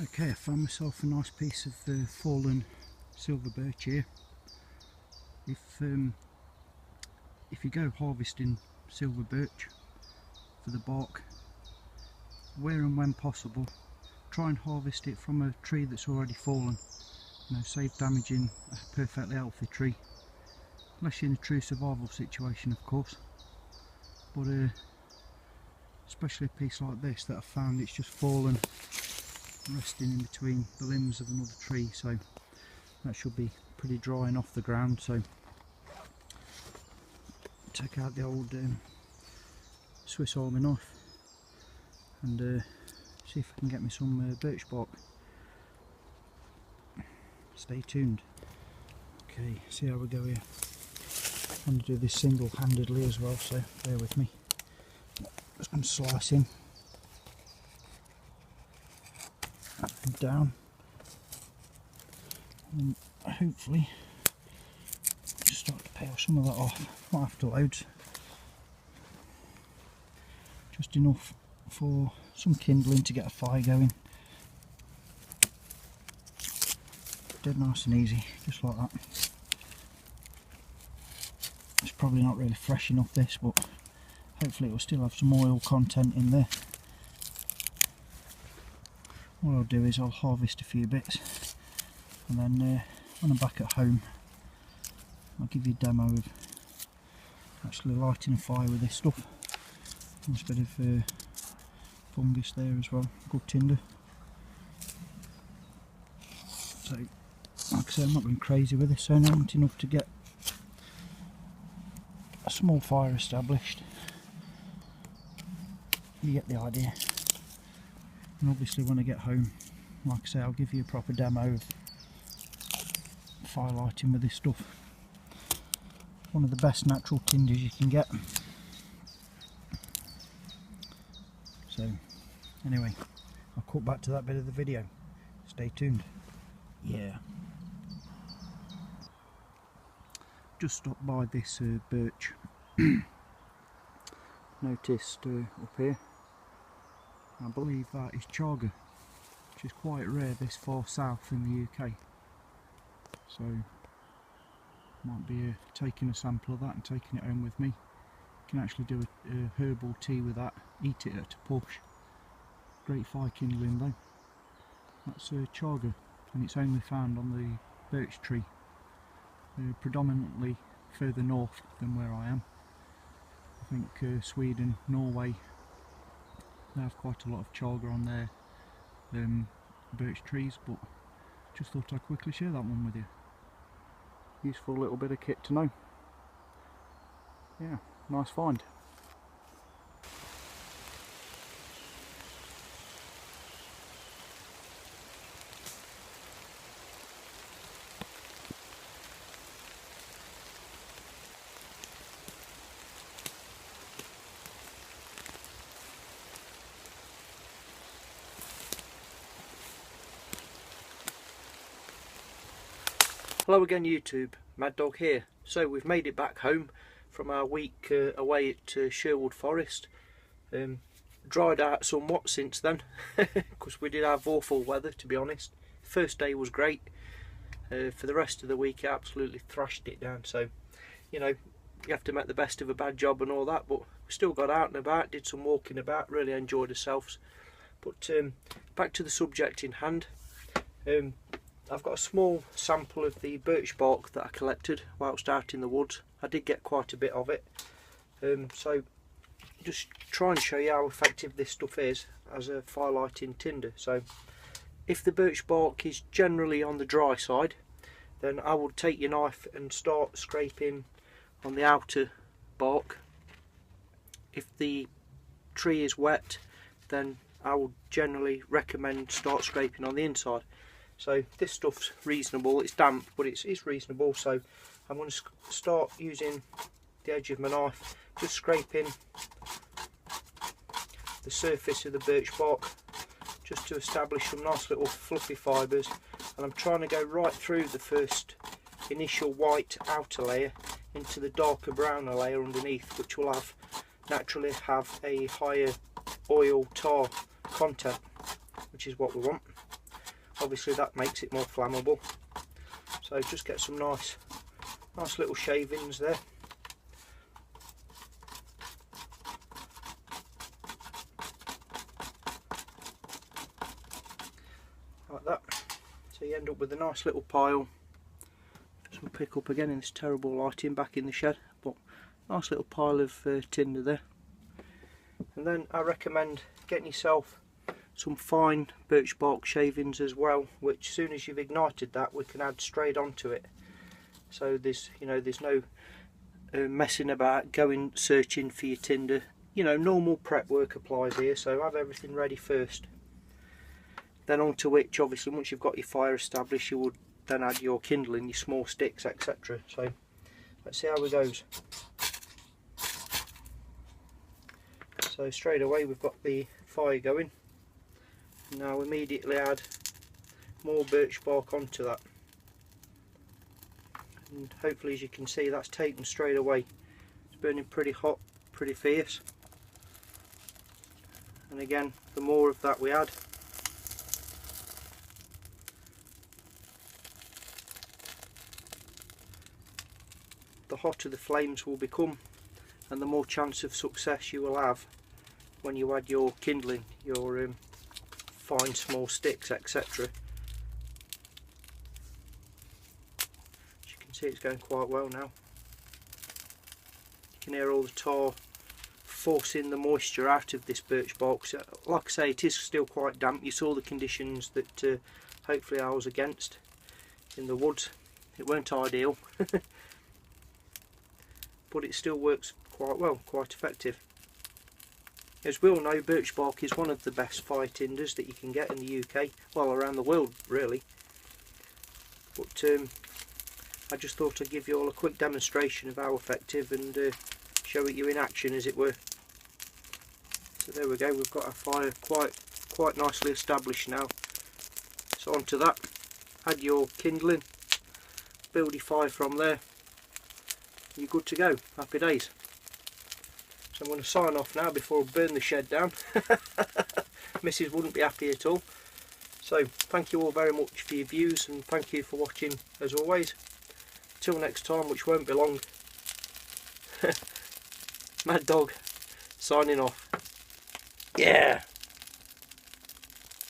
Okay, I found myself a nice piece of fallen silver birch here. If you go harvesting silver birch for the bark, where and when possible, try and harvest it from a tree that's already fallen. You know, save damaging a perfectly healthy tree, unless you're in a true survival situation, of course. But especially a piece like this that I found, it's just fallen, resting in between the limbs of another tree, so that should be pretty dry and off the ground. So take out the old Swiss Army knife and see if I can get me some birch bark. Stay tuned. Okay, see how we go here. I'm going to do this single-handedly as well, so bear with me. Just going to slice in and down, and hopefully just start to peel some of that off. Not after loads, just enough for some kindling to get a fire going. Dead nice and easy, just like that. It's probably not really fresh enough, this, but hopefully it will still have some oil content in there. What I'll do is I'll harvest a few bits, and then when I'm back at home I'll give you a demo of actually lighting a fire with this stuff. Nice bit of fungus there as well, good tinder. So like I say, I'm not going crazy with this, so not enough to get a small fire established. You get the idea. And obviously when I get home, like I say, I'll give you a proper demo of fire lighting with this stuff. One of the best natural tinders you can get. So anyway, I'll cut back to that bit of the video. Stay tuned. Yeah. Just stopped by this birch. Noticed up here, I believe that is chaga, which is quite rare this far south in the UK. So might be taking a sample of that and taking it home with me. You can actually do a herbal tea with that, eat it at a push. Great fire kindling though. That's chaga, and it's only found on the birch tree, predominantly further north than where I am. I think Sweden, Norway, they have quite a lot of chaga on their birch trees, but just thought I'd quickly share that one with you. Useful little bit of kit to know. Yeah, nice find. Hello again YouTube, Mad Dog here. So we've made it back home from our week away at Sherwood Forest. Dried out somewhat since then because we did have awful weather, to be honest. First day was great. For the rest of the week I absolutely thrashed it down, so you know, you have to make the best of a bad job and all that, but we still got out and about, did some walking about, really enjoyed ourselves. But back to the subject in hand. I've got a small sample of the birch bark that I collected whilst out in the woods. I did get quite a bit of it, so just try and show you how effective this stuff is as a fire lighting tinder. So if the birch bark is generally on the dry side, then I would take your knife and start scraping on the outer bark. If the tree is wet, then I would generally recommend start scraping on the inside. So this stuff's reasonable, it's damp, but it's reasonable. So I'm going to start using the edge of my knife, just scraping the surface of the birch bark, just to establish some nice little fluffy fibres. And I'm trying to go right through the first initial white outer layer into the darker browner layer underneath, which will naturally have a higher oil tar content, which is what we want. obviously that makes it more flammable. So just get some nice little shavings there. Like that. So you end up with a nice little pile. Just will pick up again in this terrible lighting back in the shed, but nice little pile of tinder there. And then I recommend getting yourself some fine birch bark shavings as well, which as soon as you've ignited that, we can add straight onto it. So there's no messing about going searching for your tinder. Normal prep work applies here, so have everything ready first. Then onto which, obviously, once you've got your fire established, you would then add your kindling, your small sticks, etc. So let's see how it goes. So straight away we've got the fire going. Now immediately add more birch bark onto that. And hopefully, as you can see, that's taken straight away. It's burning pretty hot, pretty fierce. And again, the more of that we add, the hotter the flames will become, and the more chance of success you will have when you add your kindling, your fine small sticks, etc. As you can see, it's going quite well now. You can hear all the tar forcing the moisture out of this birch bark. So, like I say, it is still quite damp. You saw the conditions that hopefully I was against in the woods. It weren't ideal. But it still works quite well, quite effective. As we all know, birch bark is one of the best fire tinders that you can get in the UK, well, around the world really. But I just thought I'd give you all a quick demonstration of how effective, and show it you in action, as it were. So there we go, we've got our fire quite nicely established now. So onto that, add your kindling, build your fire from there. You're good to go. Happy days. So I'm going to sign off now before I burn the shed down. Mrs. wouldn't be happy at all. So thank you all very much for your views, and thank you for watching as always. Till next time, which won't be long. Mad Dog signing off. Yeah.